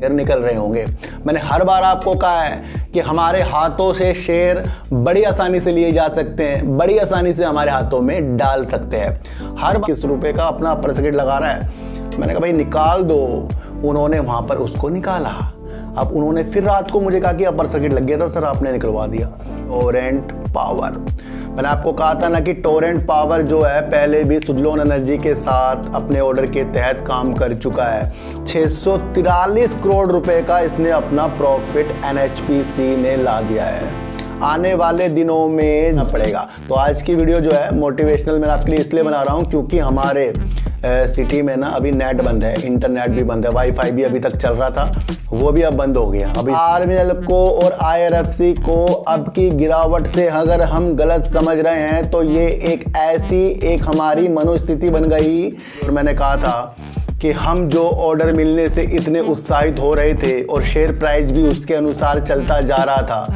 निकल रहे होंगे। मैंने हर बार आपको कहा है कि हमारे हाथों से शेयर बड़ी आसानी से लिए जा सकते हैं, बड़ी आसानी से हमारे हाथों में डाल सकते हैं। हर बार किस रुपए का अपना अपर सर्किट लगा रहा है, मैंने कहा भाई निकाल दो। उन्होंने वहां पर उसको निकाला। अब उन्होंने फिर रात को मुझे कहा कि अपर सर्किट लग गया था सर, आपने निकलवा दिया। टोरेंट पावर, मैंने आपको कहा था ना कि टोरेंट पावर जो है पहले भी सुज़लोन एनर्जी के साथ अपने ऑर्डर के तहत काम कर चुका है। 643 करोड़ रुपए का इसने अपना प्रॉफिट एनएचपीसी ने ला दिया है। आने वाले दिनों में ना पड़ेगा। तो आज की वीडियो जो है मोटिवेशनल मैं आपके लिए इसलिए बना रहा हूँ क्योंकि हमारे सिटी में ना अभी नेट बंद है, इंटरनेट भी बंद है, वाईफाई भी अभी तक चल रहा था, वो भी अब बंद हो गया। अभी आरवीएनएल को और आईआरएफसी को अब की गिरावट से अगर हम गलत समझ रहे हैं तो ये एक हमारी मनोस्थिति बन गई। और मैंने कहा था कि हम जो ऑर्डर मिलने से इतने उत्साहित हो रहे थे और शेयर प्राइस भी उसके अनुसार चलता जा रहा था।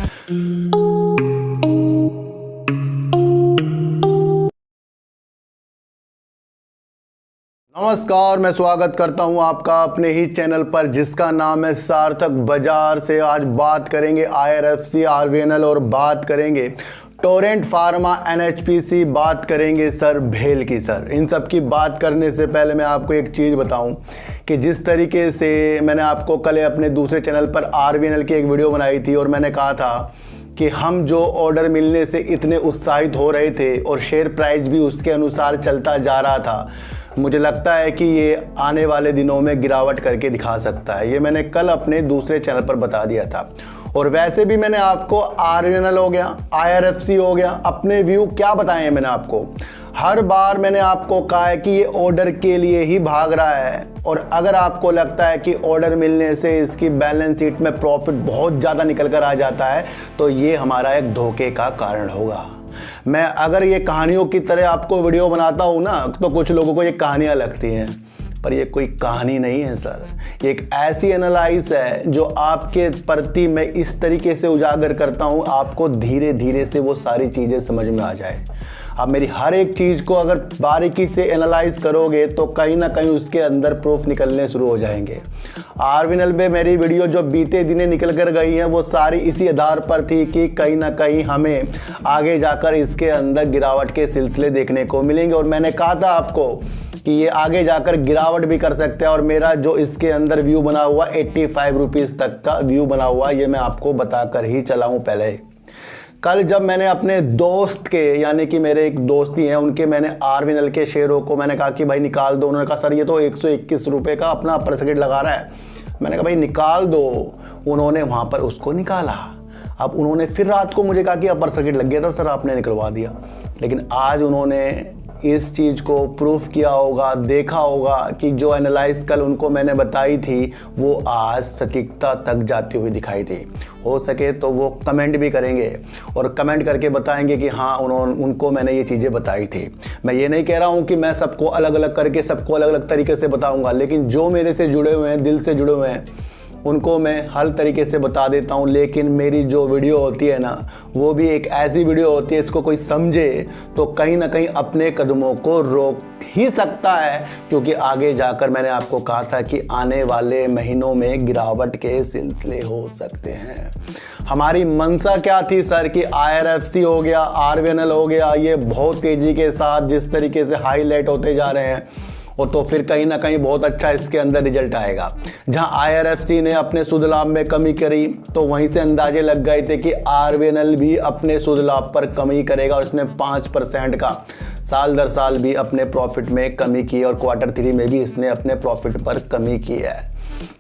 नमस्कार, मैं स्वागत करता हूं आपका अपने ही चैनल पर जिसका नाम है सार्थक बाजार से। आज बात करेंगे आईआरएफसी, आरवीएनएल और बात करेंगे टोरेंट फार्मा, एनएचपीसी, बात करेंगे सर भेल की। सर इन सब की बात करने से पहले मैं आपको एक चीज़ बताऊं कि जिस तरीके से मैंने आपको कल अपने दूसरे चैनल पर आरवीएनएल की एक वीडियो बनाई थी और मैंने कहा था कि हम जो ऑर्डर मिलने से इतने उत्साहित हो रहे थे और शेयर प्राइस भी उसके अनुसार चलता जा रहा था, मुझे लगता है कि ये आने वाले दिनों में गिरावट करके दिखा सकता है। ये मैंने कल अपने दूसरे चैनल पर बता दिया था। और वैसे भी मैंने आपको आरवीएनएल हो गया, आईआरएफसी हो गया, अपने व्यू क्या बताए हैं मैंने आपको। हर बार मैंने आपको कहा है कि ये ऑर्डर के लिए ही भाग रहा है और अगर आपको लगता है कि ऑर्डर मिलने से इसकी बैलेंस शीट में प्रॉफिट बहुत ज़्यादा निकल कर आ जाता है तो ये हमारा एक धोखे का कारण होगा। मैं अगर ये कहानियों की तरह आपको वीडियो बनाता हूँ ना तो कुछ लोगों को ये कहानियाँ लगती हैं, पर ये कोई कहानी नहीं है सर। ये एक ऐसी एनालाइज है जो आपके प्रति मैं इस तरीके से उजागर करता हूँ आपको धीरे धीरे से वो सारी चीज़ें समझ में आ जाए। आप मेरी हर एक चीज़ को अगर बारीकी से एनालाइज करोगे तो कहीं ना कहीं उसके अंदर प्रूफ निकलने शुरू हो जाएंगे। आरवीएनएल में मेरी वीडियो जो बीते दिने निकल कर गई हैं वो सारी इसी आधार पर थी कि कहीं ना कहीं हमें आगे जाकर इसके अंदर गिरावट के सिलसिले देखने को मिलेंगे। और मैंने कहा था आपको कि ये आगे जाकर गिरावट भी कर सकते हैं और मेरा जो इसके अंदर व्यू बना हुआ 85 रुपीज़ तक का व्यू बना हुआ ये मैं आपको बताकर ही चला हूँ। पहले कल जब मैंने अपने दोस्त के, यानी कि मेरे एक दोस्ती हैं, उनके मैंने आरवीएनएल के शेयरों को मैंने कहा कि भाई निकाल दो। उन्होंने कहा सर ये तो 121 रुपये का अपना अपर सर्किट लगा रहा है। मैंने कहा भाई निकाल दो। उन्होंने वहाँ पर उसको निकाला। अब उन्होंने फिर रात को मुझे कहा कि अपर सर्किट लग गया था सर, आपने निकलवा दिया। लेकिन आज उन्होंने इस चीज़ को प्रूफ किया होगा, देखा होगा कि जो एनालाइज कल उनको मैंने बताई थी वो आज सटीकता तक जाती हुई दिखाई थी। हो सके तो वो कमेंट भी करेंगे और कमेंट करके बताएंगे कि हाँ उनको मैंने ये चीज़ें बताई थी। मैं ये नहीं कह रहा हूँ कि मैं सबको अलग अलग करके सबको अलग अलग तरीके से बताऊँगा, लेकिन जो मेरे से जुड़े हुए हैं, दिल से जुड़े हुए हैं, उनको मैं हर तरीके से बता देता हूँ। लेकिन मेरी जो वीडियो होती है ना वो भी एक ऐसी वीडियो होती है, इसको कोई समझे तो कहीं ना कहीं अपने कदमों को रोक ही सकता है, क्योंकि आगे जाकर मैंने आपको कहा था कि आने वाले महीनों में गिरावट के सिलसिले हो सकते हैं। हमारी मंशा क्या थी सर कि आईआरएफसी हो गया, आरवीएनएल हो गया, ये बहुत तेज़ी के साथ जिस तरीके से हाईलाइट होते जा रहे हैं और तो फिर कहीं ना कहीं बहुत अच्छा इसके अंदर रिजल्ट आएगा। जहां आईआरएफसी ने अपने शुद्ध लाभ में कमी करी तो वहीं से अंदाजे लग गए थे कि आरवीएनएल भी अपने शुद्ध लाभ पर कमी करेगा और इसने 5% का साल दर साल भी अपने प्रॉफिट में कमी की और Q3 में भी इसने अपने प्रॉफिट पर कमी की है।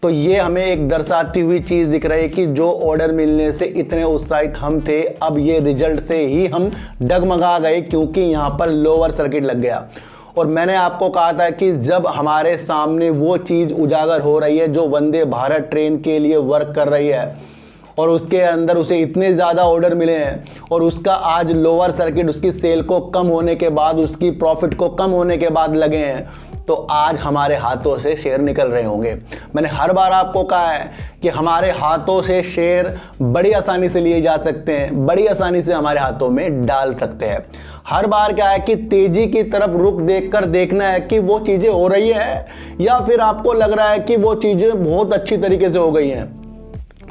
तो ये हमें एक दर्शाती हुई चीज़ दिख रही है कि जो ऑर्डर मिलने से इतने उत्साहित हम थे, अब ये रिजल्ट से ही हम डगमगा गए क्योंकि यहाँ पर लोअर सर्किट लग गया। और मैंने आपको कहा था कि जब हमारे सामने वो चीज़ उजागर हो रही है जो वंदे भारत ट्रेन के लिए वर्क कर रही है और उसके अंदर उसे इतने ज़्यादा ऑर्डर मिले हैं और उसका आज लोअर सर्किट उसकी सेल को कम होने के बाद, उसकी प्रॉफिट को कम होने के बाद लगे हैं, तो आज हमारे हाथों से शेयर निकल रहे होंगे। मैंने हर बार आपको कहा है कि हमारे हाथों से शेयर बड़ी आसानी से लिए जा सकते हैं, बड़ी आसानी से हमारे हाथों में डाल सकते हैं। हर बार क्या है कि तेजी की तरफ रुख देखकर देखना है कि वो चीजें हो रही है या फिर आपको लग रहा है कि वो चीजें बहुत अच्छी तरीके से हो गई हैं।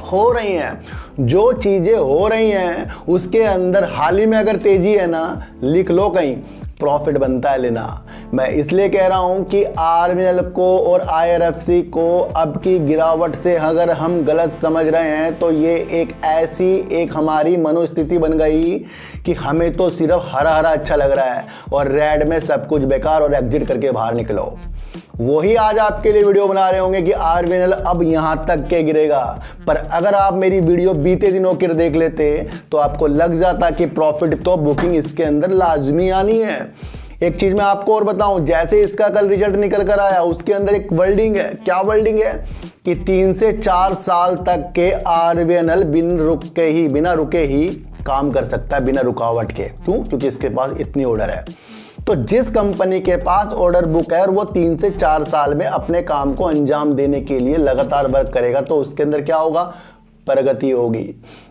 हो रही हैं, जो चीजें हो रही हैं उसके अंदर हाल ही में अगर तेजी है ना, लिख लो कहीं, प्रॉफिट बनता है लेना। मैं इसलिए कह रहा हूं कि आरवीएनएल को और आईआरएफसी को अब की गिरावट से अगर हम गलत समझ रहे हैं तो ये एक हमारी मनोस्थिति बन गई कि हमें तो सिर्फ हरा हरा अच्छा लग रहा है और रेड में सब कुछ बेकार और एग्जिट करके बाहर निकलो। वही आज आपके लिए वीडियो बना रहे होंगे कि आरवीएनएल अब यहां तक के गिरेगा, पर अगर आप मेरी वीडियो बीते दिनों की देख लेते तो आपको लग जाता कि प्रॉफिट तो बुकिंग इसके अंदर लाजमी आनी है। एक चीज मैं आपको और बताऊं, जैसे इसका कल रिजल्ट निकल कर आया उसके अंदर एक वर्डिंग है। क्या वर्डिंग है कि 3 से 4 साल तक के आरवीएनएल बिना रुके ही काम कर सकता है, बिना रुकावट के। क्यों? क्योंकि इसके पास इतनी ऑर्डर है। तो जिस कंपनी के पास ऑर्डर बुक है और वो 3 से 4 साल में अपने काम को अंजाम देने के लिए लगातार वर्क करेगा तो उसके अंदर क्या होगा? प्रगति होगी।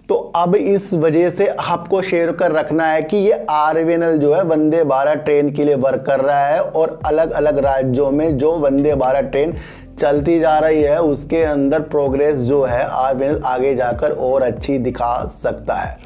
तो अब इस वजह से आपको शेयर कर रखना है कि ये आरवीएनएल जो है वंदे भारत ट्रेन के लिए वर्क कर रहा है और अलग अलग राज्यों में जो वंदे भारत ट्रेन चलती जा रही है उसके अंदर प्रोग्रेस जो है आरवीएनएल आगे जाकर और अच्छी दिखा सकता है।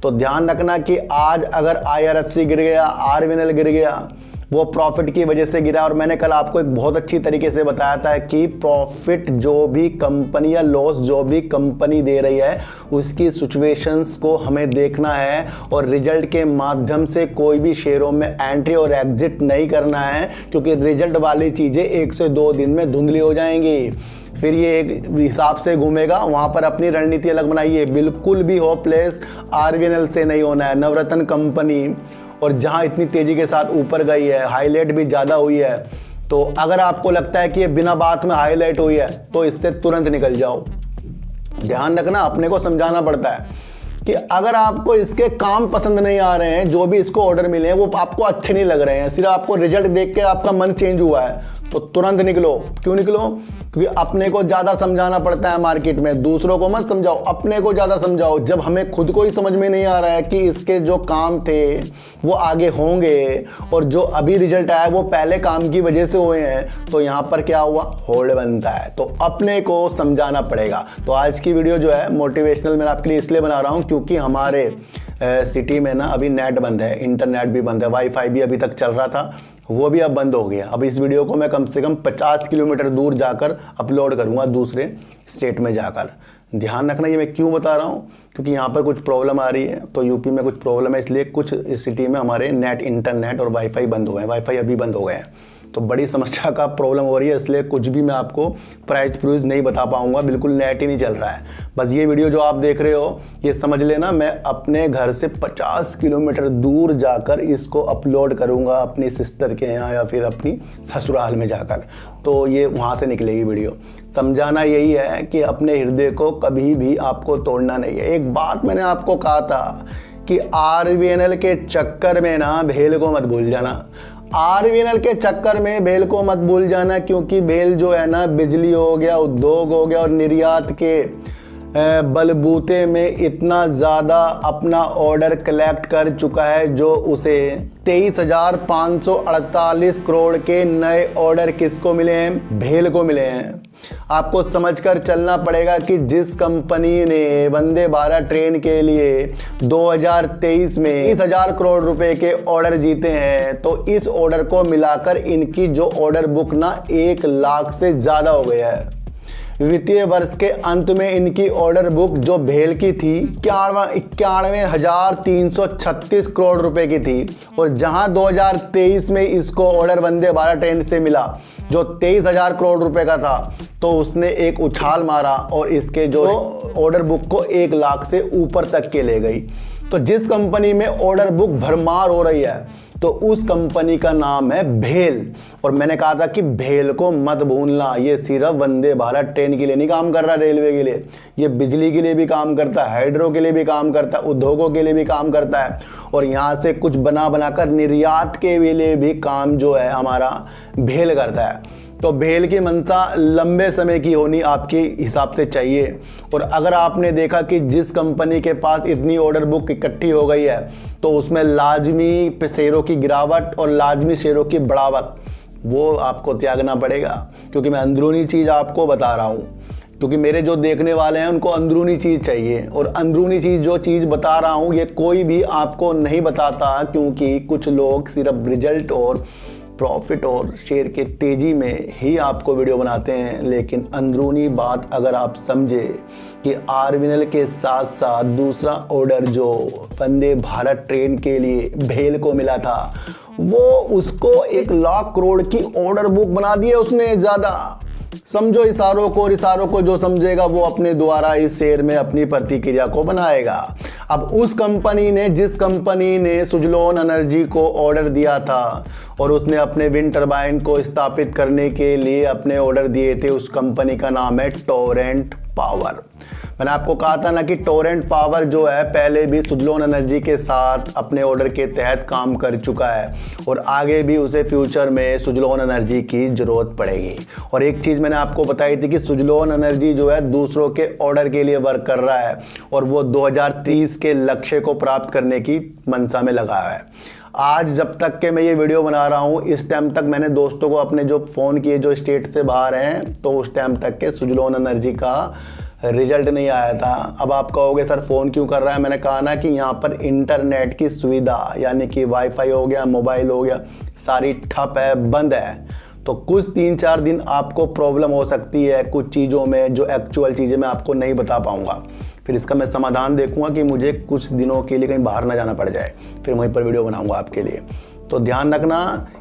तो ध्यान रखना कि आज अगर आईआरएफसी गिर गया, आरवीएनएल गिर गया, वो प्रॉफिट की वजह से गिरा। और मैंने कल आपको एक बहुत अच्छी तरीके से बताया था कि प्रॉफिट जो भी कंपनी या लॉस जो भी कंपनी दे रही है उसकी सिचुएशंस को हमें देखना है और रिजल्ट के माध्यम से कोई भी शेयरों में एंट्री और एग्जिट नहीं करना है, क्योंकि रिजल्ट वाली चीज़ें 1 से 2 दिन में धुंधली हो जाएंगी। फिर ये एक हिसाब से घूमेगा, वहां पर अपनी रणनीति अलग बनाइए। बिल्कुल भी होपलेस आरवीएनएल से नहीं होना है। नवरत्न कंपनी और जहां इतनी तेजी के साथ ऊपर गई है, हाईलाइट भी ज़्यादा हुई है, तो अगर आपको लगता है कि ये बिना बात में हाईलाइट हुई है तो इससे तुरंत निकल जाओ। ध्यान रखना, अपने को समझाना पड़ता है कि अगर आपको इसके काम पसंद नहीं आ रहे हैं, जो भी इसको ऑर्डर मिले हैं वो आपको अच्छे नहीं लग रहे हैं, सिर्फ आपको रिजल्ट देख के आपका मन चेंज हुआ है, तो तुरंत निकलो। क्यों निकलो? क्योंकि अपने को ज़्यादा समझाना पड़ता है मार्केट में। दूसरों को मत समझाओ, अपने को ज़्यादा समझाओ। जब हमें खुद को ही समझ में नहीं आ रहा है कि इसके जो काम थे वो आगे होंगे और जो अभी रिजल्ट आया वो पहले काम की वजह से हुए हैं, तो यहाँ पर क्या हुआ? होल्ड बनता है। तो अपने को समझाना पड़ेगा। तो आज की वीडियो जो है मोटिवेशनल मैं आपके लिए इसलिए बना रहा हूँ क्योंकि हमारे सिटी में ना अभी नेट बंद है, इंटरनेट भी बंद है, वाईफाई भी अभी तक चल रहा था, वो भी अब बंद हो गया। अब इस वीडियो को मैं कम से कम 50 किलोमीटर दूर जाकर अपलोड करूंगा, दूसरे स्टेट में जाकर। ध्यान रखना, ये मैं क्यों बता रहा हूँ, क्योंकि यहाँ पर कुछ प्रॉब्लम आ रही है। तो यूपी में कुछ प्रॉब्लम है, इसलिए कुछ इस सिटी में हमारे नेट, इंटरनेट और वाईफाई बंद हो गए हैं। वाईफाई अभी बंद हो गए हैं, तो बड़ी समस्या का प्रॉब्लम हो रही है, इसलिए कुछ भी मैं आपको प्राइस नहीं बता पाऊंगा। बिल्कुल नेट ही नहीं चल रहा है। बस ये वीडियो जो आप देख रहे हो ये समझ लेना, मैं अपने घर से 50 किलोमीटर दूर जाकर इसको अपलोड करूंगा, अपनी सिस्टर के यहाँ या फिर अपनी ससुराल में जाकर, तो ये वहाँ से निकलेगी वीडियो। समझाना यही है कि अपने हृदय को कभी भी आपको तोड़ना नहीं है। एक बात मैंने आपको कहा था कि आरवीएनएल के चक्कर में ना भेल को मत भूल जाना। आरवीएनएल के चक्कर में भेल को मत भूल जाना, क्योंकि भेल जो है ना बिजली हो गया, उद्योग हो गया और निर्यात के बलबूते में इतना ज़्यादा अपना ऑर्डर कलेक्ट कर चुका है जो उसे 23,548 करोड़ के नए ऑर्डर किसको मिले हैं? भेल को मिले हैं। आपको समझकर चलना पड़ेगा कि जिस कंपनी ने वंदे भारत ट्रेन के लिए 2023 में 30,000 करोड़ रुपए के ऑर्डर जीते हैं, तो इस ऑर्डर को मिलाकर इनकी जो ऑर्डर बुक ना 1 लाख से ज़्यादा हो गया है। वित्तीय वर्ष के अंत में इनकी ऑर्डर बुक जो भेल की थी 91,336 करोड़ रुपए की थी, और जहां 2023 में इसको ऑर्डर वंदे भारत ट्रेन से मिला जो 23,000 करोड़ रुपए का था, तो उसने एक उछाल मारा और इसके जो ऑर्डर बुक को 1 लाख से ऊपर तक के ले गई। तो जिस कंपनी में ऑर्डर बुक भरमार हो रही है, तो उस कंपनी का नाम है भेल। और मैंने कहा था कि भेल को मत भूलना, ये सिर्फ वंदे भारत ट्रेन के लिए नहीं काम कर रहा, रेलवे के लिए, ये बिजली के लिए भी काम करता है, हाइड्रो के लिए भी काम करता है, उद्योगों के लिए भी काम करता है, और यहाँ से कुछ बनाकर निर्यात के लिए भी काम जो है हमारा भेल करता है। तो भेल की मंशा लंबे समय की होनी आपके हिसाब से चाहिए। और अगर आपने देखा कि जिस कंपनी के पास इतनी ऑर्डर बुक इकट्ठी हो गई है तो उसमें लाजमी शेयरों की गिरावट और लाजमी शेयरों की बढ़ावट वो आपको त्यागना पड़ेगा, क्योंकि मैं अंदरूनी चीज़ आपको बता रहा हूँ, क्योंकि मेरे जो देखने वाले हैं उनको अंदरूनी चीज़ चाहिए। और अंदरूनी चीज़ जो चीज़ बता रहा हूँ ये कोई भी आपको नहीं बताता, क्योंकि कुछ लोग सिर्फ रिजल्ट और प्रॉफिट और शेयर के तेज़ी में ही आपको वीडियो बनाते हैं। लेकिन अंदरूनी बात अगर आप समझे कि आरवीएनएल के साथ साथ दूसरा ऑर्डर जो वंदे भारत ट्रेन के लिए भेल को मिला था वो उसको 1 लाख करोड़ की ऑर्डर बुक बना दी है उसने ज़्यादा। समझो इशारों को, और इशारों को जो समझेगा वो अपने द्वारा इस शेयर में अपनी प्रतिक्रिया को बनाएगा। अब उस कंपनी ने, जिस कंपनी ने सुजलोन एनर्जी को ऑर्डर दिया था और उसने अपने विंड टरबाइन को स्थापित करने के लिए अपने ऑर्डर दिए थे, उस कंपनी का नाम है टोरेंट पावर। मैंने आपको कहा था ना कि टोरेंट पावर जो है पहले भी सुजलोन एनर्जी के साथ अपने ऑर्डर के तहत काम कर चुका है और आगे भी उसे फ्यूचर में सुजलोन एनर्जी की ज़रूरत पड़ेगी। और एक चीज़ मैंने आपको बताई थी कि सुजलोन एनर्जी जो है दूसरों के ऑर्डर के लिए वर्क कर रहा है और वो 2030 के लक्ष्य को प्राप्त करने की मंशा में लगा है। आज जब तक के मैं ये वीडियो बना रहा हूँ इस टाइम तक मैंने दोस्तों को अपने जो फ़ोन किए जो स्टेट से बाहर हैं तो उस टाइम तक के सुजलोन एनर्जी का रिजल्ट नहीं आया था। अब आप कहोगे सर फ़ोन क्यों कर रहा है? मैंने कहा ना कि यहाँ पर इंटरनेट की सुविधा यानी कि वाईफाई हो गया, मोबाइल हो गया, सारी ठप है, बंद है। तो कुछ 3-4 दिन आपको प्रॉब्लम हो सकती है कुछ चीज़ों में, जो एक्चुअल चीज़ें मैं आपको नहीं बता पाऊँगा। फिर इसका मैं समाधान देखूंगा कि मुझे कुछ दिनों के लिए कहीं बाहर ना जाना पड़ जाए, फिर वहीं पर वीडियो बनाऊंगा आपके लिए। तो ध्यान रखना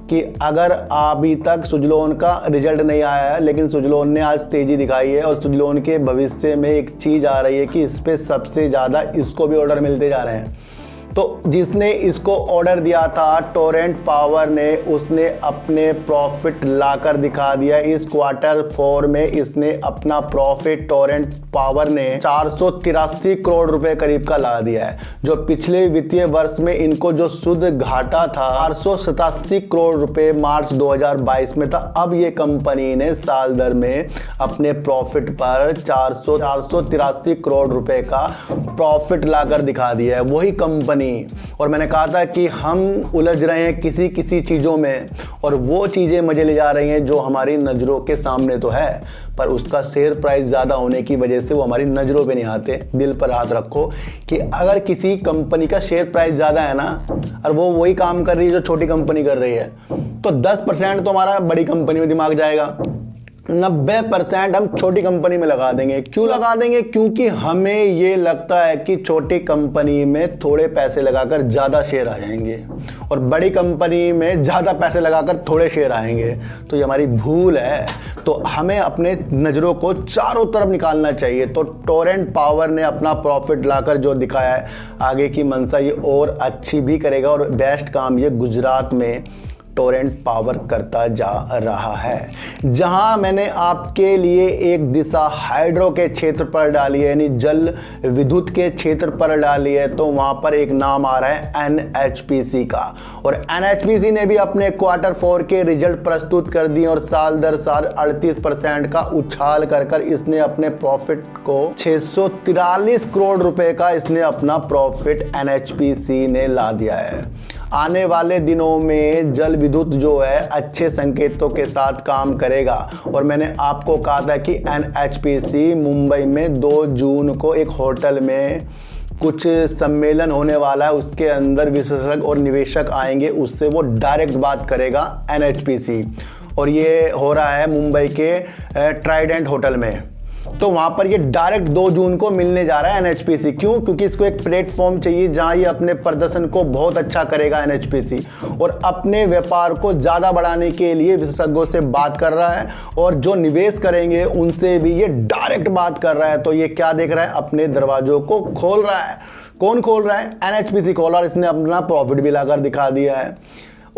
कि अगर अभी तक सुजलोन का रिजल्ट नहीं आया है, लेकिन सुजलोन ने आज तेज़ी दिखाई है और सुजलोन के भविष्य में एक चीज़ आ रही है कि इस पर सबसे ज़्यादा इसको भी ऑर्डर मिलते जा रहे हैं। तो जिसने इसको ऑर्डर दिया था टोरेंट पावर ने, उसने अपने प्रॉफिट लाकर दिखा दिया। इस Q4 में इसने अपना प्रॉफिट टोरेंट पावर ने 483 करोड़ रुपए करीब का ला दिया है, जो पिछले वित्तीय वर्ष में इनको जो शुद्ध घाटा था 487 करोड़ रुपए मार्च 2022 में था। अब ये कंपनी ने साल दर में अपने प्रॉफिट पर 483 करोड़ रुपए का प्रॉफिट लाकर दिखा दिया है, वही कंपनी। और मैंने कहा था कि हम उलझ रहे हैं किसी चीज़ों में और वो चीज़ें मजे ले जा रही हैं जो हमारी नज़रों के सामने तो है, पर उसका शेयर प्राइस ज़्यादा होने की वजह से वो हमारी नज़रों पे नहीं आते। दिल पर हाथ रखो कि अगर किसी कंपनी का शेयर प्राइस ज़्यादा है ना और वो वही काम कर रही है जो छोटी कंपनी कर रही है, तो 10% तो हमारा बड़ी कंपनी में दिमाग जाएगा, 90% हम छोटी कंपनी में लगा देंगे। क्यों लगा देंगे? क्योंकि हमें ये लगता है कि छोटी कंपनी में थोड़े पैसे लगाकर ज़्यादा शेयर आ जाएंगे और बड़ी कंपनी में ज़्यादा पैसे लगाकर थोड़े शेयर आएंगे। तो ये हमारी भूल है। तो हमें अपने नज़रों को चारों तरफ निकालना चाहिए। तो टोरेंट पावर ने अपना प्रॉफिट लाकर जो दिखाया है, आगे की मंशा ये और अच्छी भी करेगा और बेस्ट काम ये गुजरात में टोरेंट पावर करता जा रहा है। जहां मैंने आपके लिए एक दिशा हाइड्रो के क्षेत्र पर डाली है, यानी जल विद्युत के क्षेत्र पर डाली है, तो वहां पर एक नाम आ रहा है एनएचपीसी का। और एनएचपीसी ने भी अपने Q4 के रिजल्ट प्रस्तुत कर दिए और साल दर साल 38% का उछाल कर इसने अपने प्रॉफिट को 643 करोड़ रुपए का इसने अपना प्रॉफिट एनएचपीसी ने ला दिया है। आने वाले दिनों में जल विद्युत जो है अच्छे संकेतों के साथ काम करेगा। और मैंने आपको कहा था कि एनएचपीसी मुंबई में 2 जून को एक होटल में कुछ सम्मेलन होने वाला है, उसके अंदर विशेषज्ञ और निवेशक आएंगे, उससे वो डायरेक्ट बात करेगा एनएचपीसी। और ये हो रहा है मुंबई के ट्राइडेंट होटल में। तो वहां पर ये डायरेक्ट 2 जून को मिलने जा रहा है एनएचपीसी। क्यों? क्योंकि इसको एक प्लेटफॉर्म चाहिए जहां ये अपने प्रदर्शन को बहुत अच्छा करेगा एनएचपीसी, और अपने व्यापार को ज़्यादा बढ़ाने के लिए विशेषज्ञों से बात कर रहा है और जो निवेश करेंगे उनसे भी ये डायरेक्ट बात कर रहा है। तो ये क्या देख रहा है? अपने दरवाजों को खोल रहा है। कौन खोल रहा है? एनएचपीसी खोल रहा है। इसने अपना प्रॉफिट भी लाकर दिखा दिया है।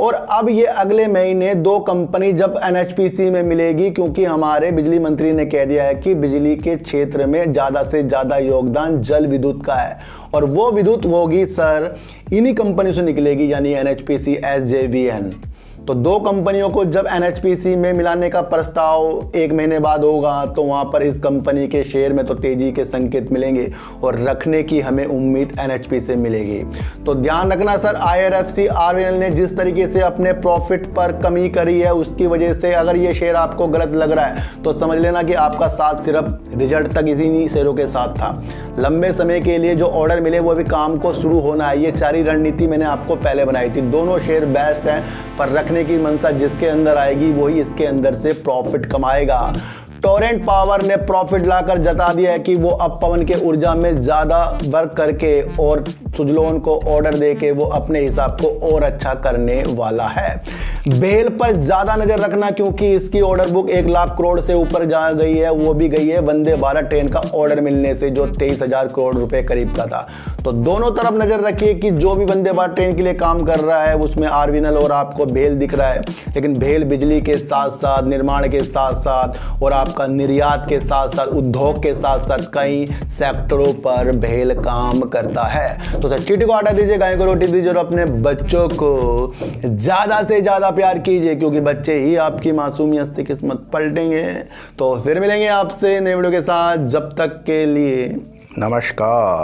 और अब ये अगले महीने 2 कंपनी जब एनएचपीसी में मिलेगी, क्योंकि हमारे बिजली मंत्री ने कह दिया है कि बिजली के क्षेत्र में ज़्यादा से ज़्यादा योगदान जल विद्युत का है और वो विद्युत होगी सर इन्हीं कंपनी से निकलेगी, यानी एनएचपीसी, एसजेवीएन। तो 2 कंपनियों को जब एनएचपीसी में मिलाने का प्रस्ताव 1 महीने बाद होगा तो वहाँ पर इस कंपनी के शेयर में तो तेजी के संकेत मिलेंगे और रखने की हमें उम्मीद एनएचपी से मिलेगी। तो ध्यान रखना सर, आईआरएफसी आरवीएनएल ने जिस तरीके से अपने प्रॉफिट पर कमी करी है उसकी वजह से अगर ये शेयर आपको गलत लग रहा है तो समझ लेना कि आपका साथ सिर्फ रिजल्ट तक इसी शेयरों के साथ था। लंबे समय के लिए जो ऑर्डर मिले वो भी काम को शुरू होना है। ये 4 रणनीति मैंने आपको पहले बनाई थी। दोनों शेयर बेस्ट हैं, पर रखने की मनसा जिसके अंदर आएगी वही इसके अंदर से प्रॉफिट कमाएगा। टोरेंट पावर ने प्रॉफिट लाकर जता दिया है कि वो अब पवन के ऊर्जा में ज़्यादा वर्क करके और सुजलोन को ऑर्डर देके वो अपने हिसाब को और अच्छा करने वाला है। बेल पर ज़्यादा नज़र रखना, क्योंकि इसकी ऑर्डर बुक 1 लाख करोड़ से ऊपर जा गई है। वो भी गई है वंदे भारत ट्रेन का ऑर्डर मिलने से, जो 23,000 करोड़ रुपए करीब का था। तो दोनों तरफ नज़र रखिए कि जो भी वंदे भारत ट्रेन के लिए काम कर रहा है उसमें आरवीएनएल और आपको भेल दिख रहा है, लेकिन भेल बिजली के साथ साथ, निर्माण के साथ साथ और आपका निर्यात के साथ साथ, उद्योग के साथ साथ कई सेक्टरों पर भेल काम करता है। तो सर चीटी को आटा दीजिए, गाय को रोटी दीजिए और अपने बच्चों को ज़्यादा से ज़्यादा प्यार कीजिए, क्योंकि बच्चे ही आपकी मासूमियत से किस्मत पलटेंगे। तो फिर मिलेंगे आपसे नए वीडियो के साथ, जब तक के लिए नमस्कार।